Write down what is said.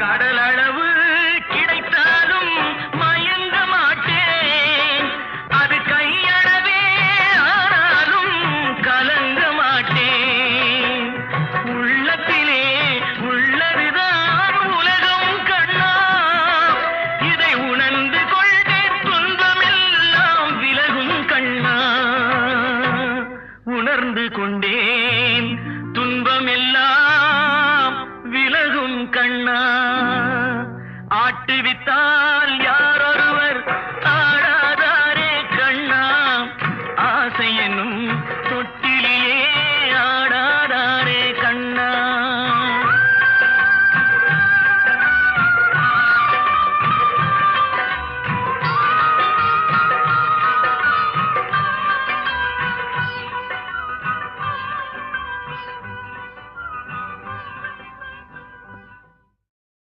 கடலளவு கிடைத்தாலும் மயங்க மாட்டேன். அது கையளவே ஆனாலும் கலங்க மாட்டேன். உள்ளத்திலே உள்ளதுதான் உலகம் கண்ணா, இதை உணர்ந்து கொண்டே துன்பமெல்லாம் விலகும் கண்ணா. உணர்ந்து கொண்டேன் துன்பமெல்லாம் விலகும் கண்ணா. ஆட்டுவித்தால்